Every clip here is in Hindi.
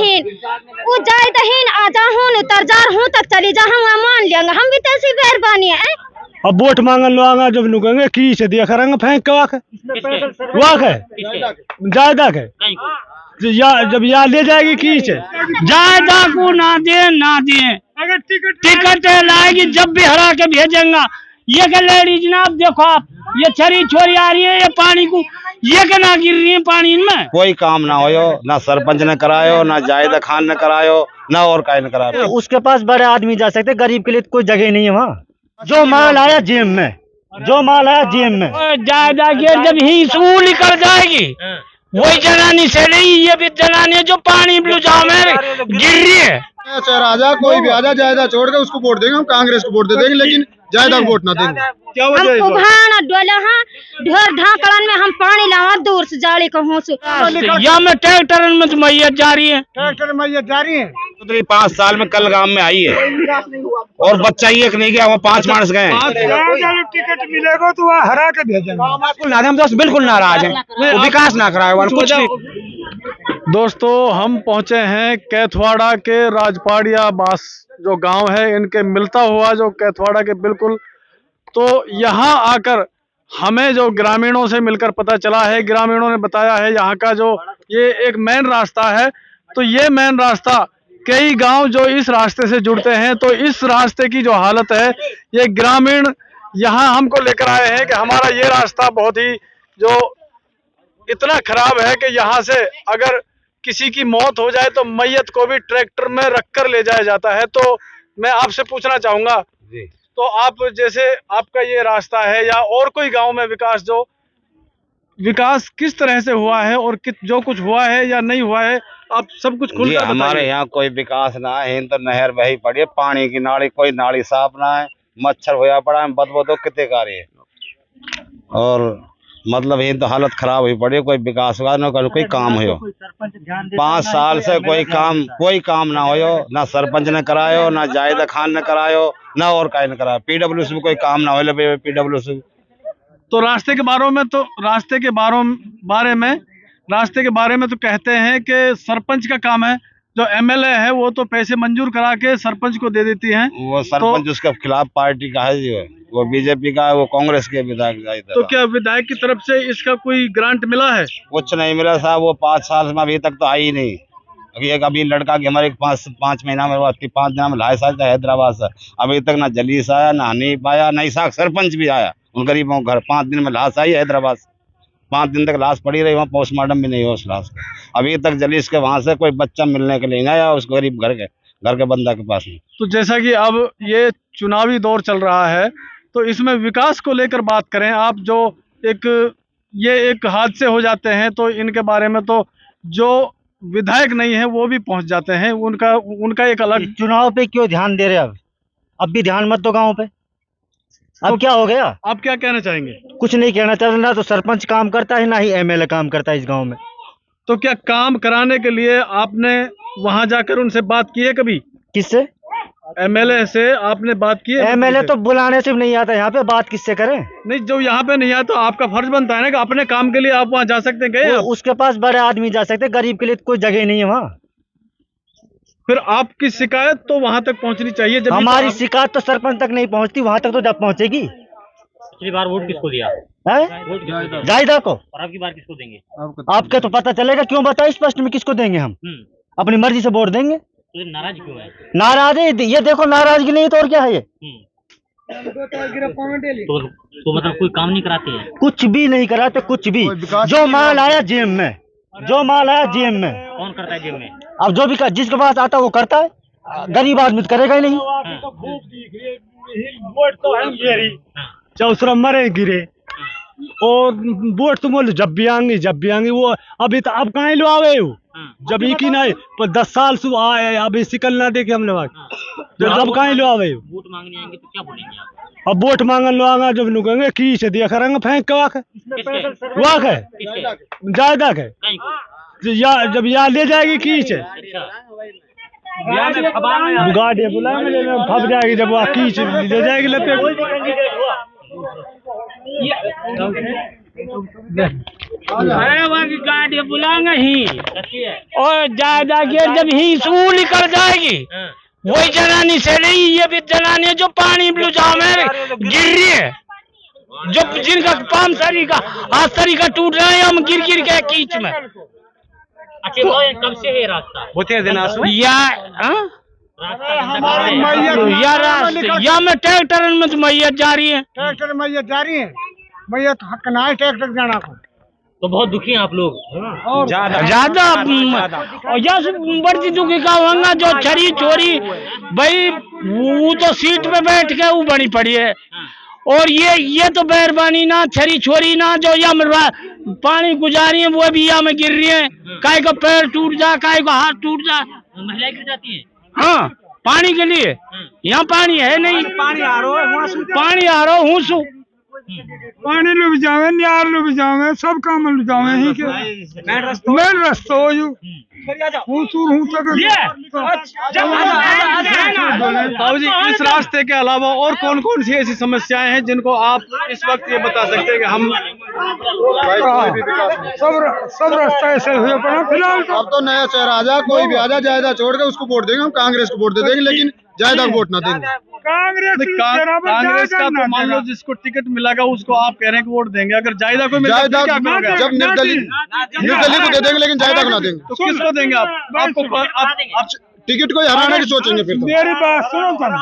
दहीन वो जाए दहीन आ जाऊँ उतर जा हूँ तक चली जा हम मान लेंगे हम भी तैसी मेहरबानी है। अब वोट मांगन लो आगा जब नुकेंगे की से दिया करेंगे फेंक के वाक है जायदा के जब यहाँ ले जाएगी की से जायदा को ना दे अगर टिकट लाएगी जब भी हरा के भेजेंगे। ये क्या लेडीज ना आप देखो आप ये छरी छोरी आ रही है ये पानी को ये क्या ना गिर रही है पानी में। कोई काम ना होयो ना सरपंच ने करायो ना जायदा खान ने करायो ना और काहे ने करायो। उसके पास बड़े आदमी जा सकते गरीब के लिए कोई जगह नहीं है वहाँ। जो माल आया जेब में जायदा की जब ही स्कूल निकल जाएगी वही जनानी से नहीं ये भी जनानी जो पानी ब्लूजाम में गिर रही है। चाहे राजा कोई भी आजा जायदा छोड़ के उसको वोट देंगे हम कांग्रेस को वोट दे देंगे लेकिन जायदा वोट ना देंगे। क्या वजह है? हम डोला हाँ ढेर ढाकड़न में हम पानी लावा दूर से जाली को या में ट्रैक्टर में तो मैयत जा रही है तो 5 साल में कल गांव में आई है और बच्चा ही एक नहीं गया वो 5 मानस गए। टिकट मिलेगा तो वहाँ हरा के भेजेंगे। हम दोस्त बिल्कुल नाराज हैं विकास ना कराए वाला कुछ नहीं। दोस्तों हम पहुंचे हैं कैथवाड़ा के राजपाड़िया बास जो गांव है इनके मिलता हुआ जो कैथवाड़ा के बिल्कुल। तो यहाँ आकर हमें जो ग्रामीणों से मिलकर पता चला है ग्रामीणों ने बताया है यहाँ का जो ये एक मेन रास्ता है तो ये मेन रास्ता कई गांव जो इस रास्ते से जुड़ते हैं तो इस रास्ते की जो हालत है ये ग्रामीण यहाँ हमको लेकर आए हैं कि हमारा ये रास्ता बहुत ही जो इतना खराब है कि यहाँ से अगर किसी की मौत हो जाए तो मैयत को भी ट्रैक्टर में रखकर ले जाया जाता है। तो मैं आपसे पूछना चाहूंगा तो आप जैसे आपका ये रास्ता है या और कोई गांव में विकास किस तरह से हुआ है और जो कुछ हुआ है या नहीं हुआ है आप सब कुछ खुल कर हमारे यहाँ कोई विकास ना है तो नहर बही पड़ी है पानी की नाली कोई नाली साफ ना है मच्छर होया पड़ा है बदबू तो कितने का रही है और मतलब ये तो हालत खराब हुई पड़ी है। कोई विकास हुआ ना कोई काम हो 5 साल से कोई काम ना हो ना सरपंच ने करायो ना जायदा खान ने करायो ना और काहे ने करायो। पीडब्ल्यूसी में कोई काम ना हो पीडब्ल्यूसी तो रास्ते के बारे में तो कहते हैं कि सरपंच का काम है जो एमएलए है वो तो पैसे मंजूर करा के सरपंच को दे देती है। वो सरपंच तो, उसके खिलाफ पार्टी का है जी वो बीजेपी का है वो कांग्रेस के विधायक। तो क्या विधायक की तरफ से इसका कोई ग्रांट मिला है? कुछ नहीं मिला साहब वो 5 साल में अभी तक तो आई नहीं। अभी लड़का की हमारे 5 महीना में 5 दिन में लाइस आया हैदराबाद से अभी तक ना जलीस आया ना हनीफ आया ना इसाक सरपंच भी आया उन गरीबों घर 5 दिन में लाश आई हैदराबाद से 5 दिन तक लाश पड़ी रही वहाँ पोस्टमार्टम भी नहीं हो उस लाश का। अभी तक जलीस के वहां से कोई बच्चा मिलने के लिए नहीं आया उस गरीब घर के बंदा के पास में। तो जैसा कि अब ये चुनावी दौर चल रहा है तो इसमें विकास को लेकर बात करें आप जो एक हादसे हो जाते हैं तो इनके बारे में तो जो विधायक नहीं है वो भी पहुंच जाते हैं उनका एक अलग। चुनाव पे क्यों ध्यान दे रहे अब भी ध्यान मत दो गाँव पे। अब क्या हो गया? आप क्या कहना चाहेंगे? कुछ नहीं कहना चाहते ना तो सरपंच काम करता है ना ही एमएलए काम करता है इस गांव में। तो क्या काम कराने के लिए आपने वहां जाकर उनसे बात की है कभी? किससे? एमएलए से आपने बात की है? एमएलए तो बुलाने से भी नहीं आता यहाँ पे बात किससे करें? नहीं जो यहाँ पे नहीं आता तो आपका फर्ज बनता है ना कि अपने काम के लिए आप वहाँ जा सकते हैं। गए उसके पास बड़े आदमी जा सकते गरीब के लिए कोई जगह नहीं है वहाँ। फिर आपकी शिकायत तो वहां तक पहुंचनी चाहिए। जब हमारी शिकायत तो सरपंच तक नहीं पहुंचती वहां तक तो जब पहुंचेगी। पिछली बार वोट किसको दिया है? जायदा को। और आपकी बार किसको देंगे? आपके तो पता चलेगा। क्यों बताओ स्पष्ट में किसको देंगे हम? अपनी मर्जी से वोट देंगे। तो नाराज क्यों है? नाराज है ये देखो नाराजगी नहीं तो और क्या है ये। तो मतलब कोई काम नहीं कराते हैं? कुछ भी नहीं कराते कुछ भी। जो माल आया जेब में कौन करता है जेब में? अब जो भी जिसके पास आता है वो करता है गरीब आदमी तो करेगा ही नहीं। चौसरा मरे गिरे और वोट तो बोले जब भी आएंगे वो अभी तो अब कहाँ लो आवे हो जब ही की नहीं पर 10 साल से आए अभी शिकल ना देखे हमने जब कहाँ लो आवे हो। वोट मांगने आएंगे तो क्या बोलेंगे आप? अब वोट मांगन लो आगा जब नुकेंगे की से दिया करेंगे फेंक के वाक है जायदा के जब यहाँ ले जाएगी की से गाड़ी बुलाएंगे फंस जाएगी जब वहाँ की से ले जाएगी लपेट। अरे वहाँ की गाड़ी बुलाएंगे ही और ज्यादा के जब ही सूल निकल जाएगी वही जनानी से नहीं, ये भी जनानी जो पानी बुझाव में गिर रही है, जो जिनका पाम सरी का हाथ सरी का टूट रहा है, हम गिर गिर के कीच में। अच्छा वो कब से है रास्ता? या में ट्रैक्टर में तो मैयत जा रही है, ट्रैक्टर मैयत जा रही है, मैयत हक ना है ट्रैक्टर जाना को। तो बहुत दुखी हैं आप लोग? ज्यादा और यस बढ़ती दुखी का होगा जो छरी चोरी भाई वो तो सीट पे बैठ के वो बनी पड़ी है, और ये तो मेहरबानी ना छरी छोरी ना जो या पानी गुजारी है वो भी या में गिर रही है, काय का पैर टूट जा, काय का हाथ टूट जा, महिलाएं गिर जाती है। हाँ पानी के लिए यहाँ पानी है नहीं, पानी आ रहा हूँ सु पानी लुभ जावे, नियार लुभ जावे, सब काम लुभ जावे ही के मेन रास्ता हो जो हूँ तक। बाबू जी इस रास्ते के अलावा और कौन कौन सी ऐसी समस्याएं हैं जिनको आप इस वक्त ये बता सकते हैं कि हम सब रास्ता ऐसे हुए पड़ा फिलहाल तो। अब तो नया चेहरा आ जा, कोई भी आ जा, जायदा छोड़ के उसको वोट देंगे, हम कांग्रेस को वोट दे देंगे, लेकिन जायदा को वोट ना देंगे। कांग्रेस का तो मान लो जिसको टिकट मिलेगा उसको आप कह रहे हैं कि वोट देंगे, अगर जायदा को जायदा जब निर्दलीय को दे देंगे, लेकिन जायदा को ना देंगे। तो किसको देंगे आप? आपको टिकट को हराने की सोचेंगे फिर तो। मेरी बात सुनो तुम,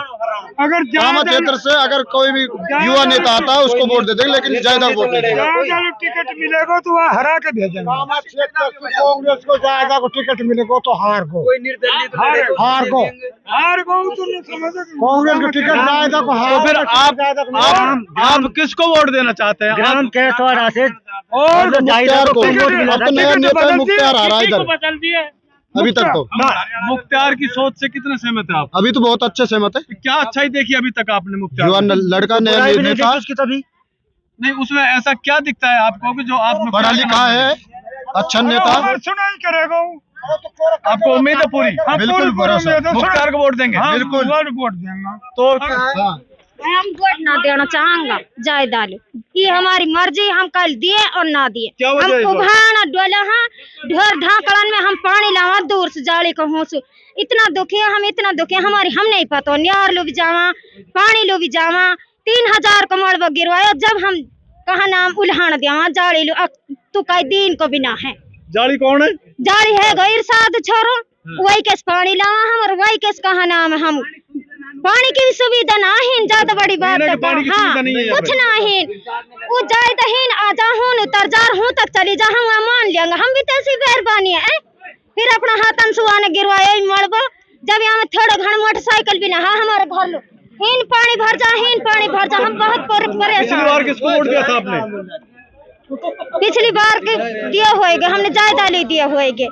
अगर ग्राम क्षेत्र से अगर कोई भी युवा नेता आता है उसको वोट दे देंगे, लेकिन जायदा को वोट दे देंगे। टिकट मिलेगा तो वह हरा के भेजेंगे। कांग्रेस को जायदा को टिकट मिलेगा तो हार को हार को तो नहीं समझे, कांग्रेस को टिकट जायदा को हार। तो फिर आप किसको वोट देना चाहते हैं? ग्राम कैथवाड़ा से और मुख्तार को, अब तो नया नेता मुख्तार आ रहा है इधर। बदल दिए अभी तक तो मुख्तार की सोच से कितने सहमत है आप? अभी तो बहुत अच्छे सहमत है। क्या अच्छाई देखी अभी तक आपने मुख्तार? युवा लड़का नया नेता, नहीं उसमें ऐसा क्या दिखता है आपको कि जो आप पढ़ा लिखा है, अच्छा नेता, सुनाई करेगा। आपको उम्मीद है पूरी? बिल्कुल भरोसा। मुख्तार को वोट देंगे? बिल्कुल वोट देंगे। तो हम वोट ना देना चाहेंगे जायदा लो, ये हमारी मर्जी, हम कल दिए और ना दिए। क्या हम वजह है? उभाना डोला हाँ ढोर ढाकड़न में हम पानी लावा दूर से जाली को होसु, इतना दुखी है हम, इतना दुखी है हमारी, हम नहीं पता नियार लो भी जावा पानी लो भी जावा 3000 का मलबा गिरवाया, जब हम कहा नाम उल्हान दिया जाली लो तू कई दिन को बिना है। जाली कौन है? जाली है गैर साध छोरो, वही कैसे पानी लावा हम और वही कैसे कहा नाम हम, पानी की भी सुविधा ना है, ज्यादा बड़ी बात है। हाँ कुछ ना है, वो जायदा ही आजा हूँ तरजार हूँ तक चली जा, हम मान लेंगे, हम भी तैसी मेहरबानी है। फिर अपना हाथन सुहाने गिरवाया मड़बा, जब यहाँ में थोड़ा घन मोटरसाइकिल भी ना है हमारे घर लो, हीन पानी भर जा, हीन पानी भर जा, हम बहुत परेशान। पिछली बार किसको वोट दिया था आपने? पिछली बार के दिए होएगे, हमने जायदा ले दिए होएगे।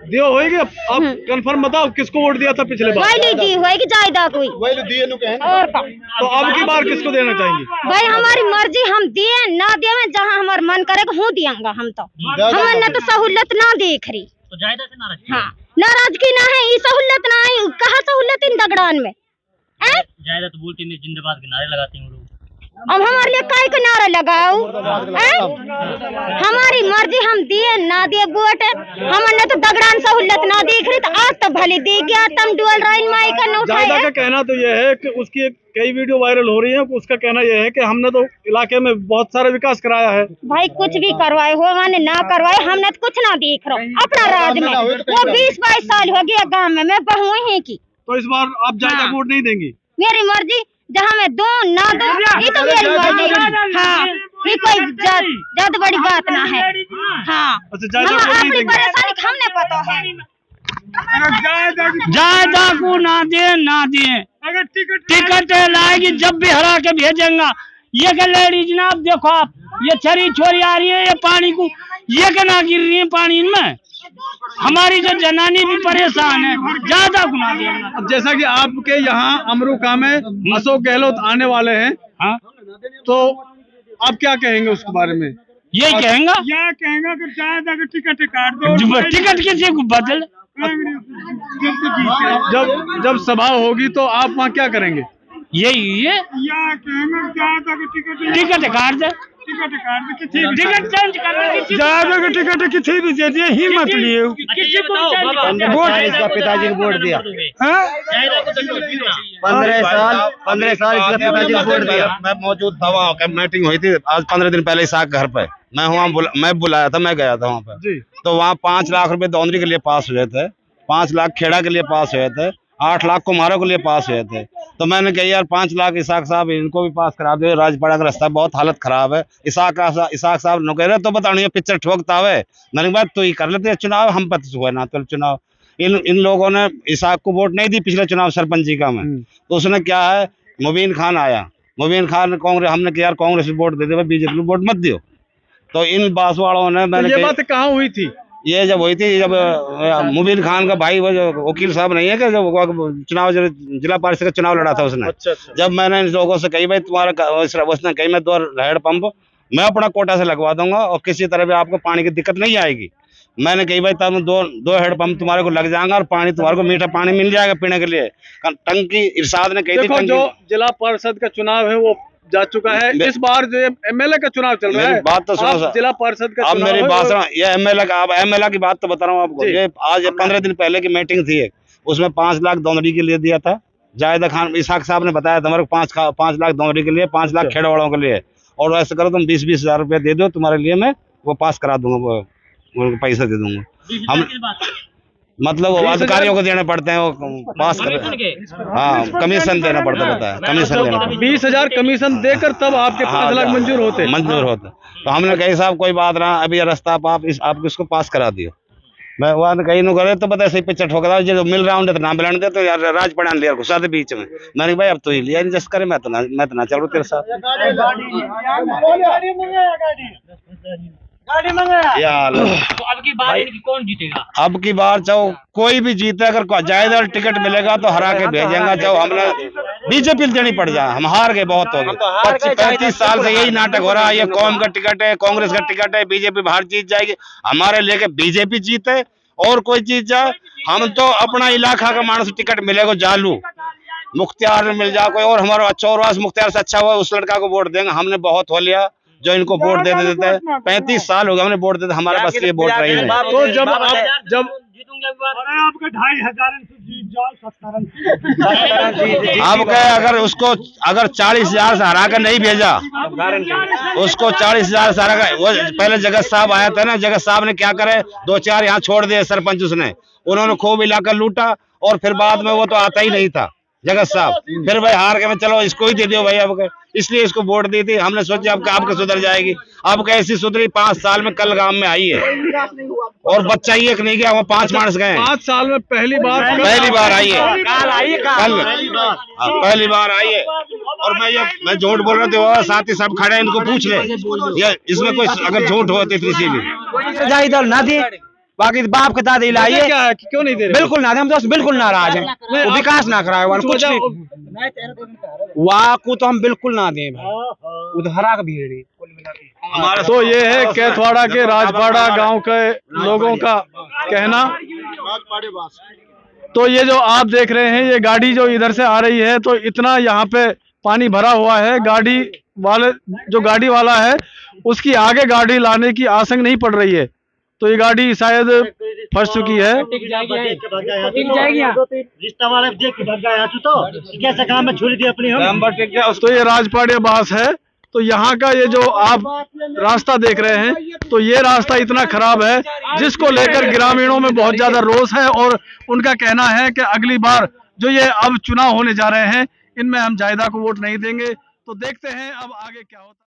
दिया होएगा? आप कंफर्म बताओ किसको वोट दिया था पिछले बार? वही दी होएगी जायदा कोई वही दिए नु कहें। और का तो अब की बार किसको देना चाहेंगे? भाई हमारी मर्जी, हम दिए ना दिए में जहाँ हमारा मन करेगा हूँ दियांगा हम तो, हमें न तो सहूलत ना देख रही। तो जायदा से नाराज? हाँ नाराजगी ना है, ये सहूलत ना है, कहाँ सहूलत इन दगड़ान में? जायदा तो बोलते हैं जिंदाबाद के नारे लगाते हैं लोग। अब हमारे लिए काय को नारा लगाओ? हमारी मर्जी, हम दिए ना दिए वोट, हमने तो दगड़ान सहूलत ना देख रही, तो आज तो भले दे गया तम डुअल राइन माई का न जायदा उठाए। का कहना तो यह है कि उसकी कई वीडियो वायरल हो रही है, उसका कहना यह है कि हमने तो इलाके में बहुत सारा विकास कराया है। भाई कुछ भी करवाए हो मैंने ना करवाए, हमने तो कुछ ना देख रहा अपना राज में, वो 20-22 साल हो गया गाँव में, मैं बहू ही की। तो इस बार आप जायदा वोट नहीं देंगी? मेरी मर्जी, जहाँ मैं दो ना दो ये तो मेरी मर्जी। हाँ ये कोई ज्यादा बड़ी बात ना है। हाँ अच्छा हम जायदा अपनी परेशानी हमने पता है। जायदा को ना दिए अगर टिकट लाएगी जब भी हरा के भेजेंगे। ये क्या लेडीज ना, आप देखो आप ये छरी छोरी आ रही है, ये पानी को ये क्या ना गिर रही है पानी में, हमारी जो जनानी भी परेशान है, ज्यादा गुना देंगे। अब जैसा कि आपके यहाँ अमरुका में अशोक गहलोत आने वाले हैं, हाँ तो आप क्या कहेंगे उसके बारे में? यही कहेंगे, क्या कहेंगे कि जायदा का टिकट काट दो, टिकट किसी को बदल। जब सभा होगी तो आप वहाँ क्या करेंगे? यही है या कहेंगे जायदा का टिकट टिकट काट दे। टिकट चेंज करने की जायदा का टिकट किसी भी दे दिए हिम्मत लिए किसी को भी चेंज करने वोट इसका पिताजी को वोट दिया। हाँ? 15 साल इसका पिताजी को वोट दिया। मैं मौजूद था वहाँ पे, मीटिंग हुई थी आज 15 दिन पहले इसाक घर पे। मैं बुलाया था, मैं गया था वहाँ पे। तो वहाँ 5 लाख रुपए दौंदरी के लिए पास हुए थे, 5 लाख खेड़ा के लिए पास हुए थे, 8 लाख कुम्हारों के लिए पास हुए थे। तो मैंने कहा यार 5 लाख इसाक साहब इनको भी पास करा दो, राजपाड़ा का रास्ता बहुत हालत खराब है। इसाक साहब न कह रहे तो बताओ ये पिक्चर ठोकता है मैंने बात तो ही कर लेते चुनाव, हम पता हुआ ना तो चुनाव। इन लोगों ने इसाक को वोट नहीं दी पिछले चुनाव सरपंची का में। तो उसने क्या है, मुबीन खान आया, मुबीन खान कांग्रेस, हमने कहा यार कांग्रेस वोट दे दे, बीजेपी को वोट मत दियो। तो इन बांसवाड़ों ने मैंने ये बात कहाँ हुई थी? ये जब हुई थी, जब मुबीन खान का भाई वो जो वकील साहब नहीं है कि जब चुनाव जिला परिषद का चुनाव लड़ा था उसने। अच्छा। जब मैंने इन लोगों से कही भाई तुम्हारा उसने कही मैं 2 हैंडपंप मैं अपना कोटा से लगवा दूंगा और किसी तरह भी आपको पानी की दिक्कत नहीं आएगी। मैंने कही भाई तब 2 हैंडपंप तुम्हारे को लग जाएंगे और पानी तुम्हारे को मीठा पानी मिल जाएगा पीने के लिए। टंकी इरशाद ने कही थी जो जिला परिषद का चुनाव है वो जा चुका है, इस बार जो एमएलए का चुनाव चल रहा है। बात तो सुनो, जिला परिषद का अब चुनाव मेरी है, बात सुनो, ये एमएलए की बात तो बता रहा हूँ आपको। ये आज 15 दिन पहले की मीटिंग थी, उसमें 5 लाख दौंदरी के लिए दिया था। जायदा खान इसाक साहब ने बताया था हमारे 5 लाख दौंदरी के लिए, 5 लाख खेड़ा वालों के लिए। और ऐसे करो तुम 20-20 हजार रुपया दे दो, तुम्हारे लिए मैं वो पास करा दूंगा, वो पैसा दे दूंगा। हम मतलब वो अधिकारियों को देने पड़ते हैं, वो पास कर। हाँ, कमीशन देना पड़ता है, कमीशन देना। 20,000 कमीशन देकर तब आपके 5 लाख मंजूर होते। तो हमने कही साहब कोई बात ना, अभी रास्ता आप इसको पास करा दियो। मैं वहाँ कहीं न करे तो पता सही पिक्चर ठोकता जो मिल रहा हूँ तो ना मिलाने दे, तो यार राजपाड़ा लिया घुसा दे बीच में। मैंने भाई अब तो ही लिया जस करे, मैं तो ना चल रहा तेरे साथ। तो अब की बार कौन जीतेगा? अब की बार चाहो कोई भी जीते, अगर जायदा टिकट मिलेगा तो हरा के भेजेंगे। चाहो हमने बीजेपी देनी पड़ जाए, हम हार गए, बहुत हो गए। 35 साल से यही नाटक हो रहा है, ये कौम का टिकट है, कांग्रेस का टिकट है, बीजेपी बाहर जीत जाएगी। हमारे लेके बीजेपी जीते और कोई जीत जाए, हम तो अपना इलाका का मानस टिकट मिलेगा जालू मुख्तियार में मिल जाए कोई और, हमारा चौरवास मुख्तियार से अच्छा हुआ उस लड़का को वोट देंगे। हमने बहुत हो लिया जो इनको वोट दे देते हैं, 35 साल हो गए हमने वोट देते, हमारे पास ये वोट रही है। तो जब जीतूंगा आपके 2,500 जीत जाओ, 70 अब क्या, अगर 40,000 से हरा कर नहीं भेजा, उसको 40,000 से हरा कर, वो पहले जगत साहब आया था ना, जगत साहब ने क्या करे, 2-4 यहाँ छोड़ दिए सरपंच, उसने उन्होंने खूब इलाका लूटा और फिर बाद में वो तो आता ही नहीं था जगत साहब। फिर भाई हार के मैं चलो इसको ही दे दियो भाई, अब इसलिए इसको वोट दी थी। हमने सोचा अब आपके सुधर जाएगी, अब कैसी सुधरी, 5 साल में कल गांव में आई है और बच्चा ही एक नहीं गया, वो 5 मानस गए। 5 साल में पहली बार आई है, कल पहली बार आई है। और मैं झूठ बोल रहा था, साथ ही सब खड़े हैं, इनको पूछ ले ये इसमें कोई अगर झूठ होती किसी भी इधर ना दे, बाकी बाप के दादा इलाइए क्या है, क्यों नहीं दे रहे? बिल्कुल ना दे, हम तो बिल्कुल नाराज हैं। वो विकास ना कराए कुछ नहीं, वाह को तो हम बिल्कुल ना दें, उधरा का भीड़ है। तो ये है कैथवाड़ा के राजपाड़ा गांव के लोगों का कहना। तो ये जो आप देख रहे हैं, ये गाड़ी जो इधर से आ रही है, तो इतना यहाँ पे पानी भरा हुआ है, गाड़ी वाला है उसकी आगे गाड़ी लाने की आशंका नहीं पड़ रही है। तो ये गाड़ी शायद फंस चुकी है। रिश्ता वाले देख के भाग गया तो कैसे काम में छुरी दी अपनी हम। तो ये राजपाड़े बास है। तो यहाँ का ये जो आप रास्ता देख रहे हैं, तो ये रास्ता इतना खराब है जिसको लेकर ग्रामीणों में बहुत ज्यादा रोष है और उनका कहना है कि अगली बार जो ये अब चुनाव होने जा रहे हैं, इनमें हम जायदा को वोट नहीं देंगे। तो देखते हैं अब आगे क्या होता है।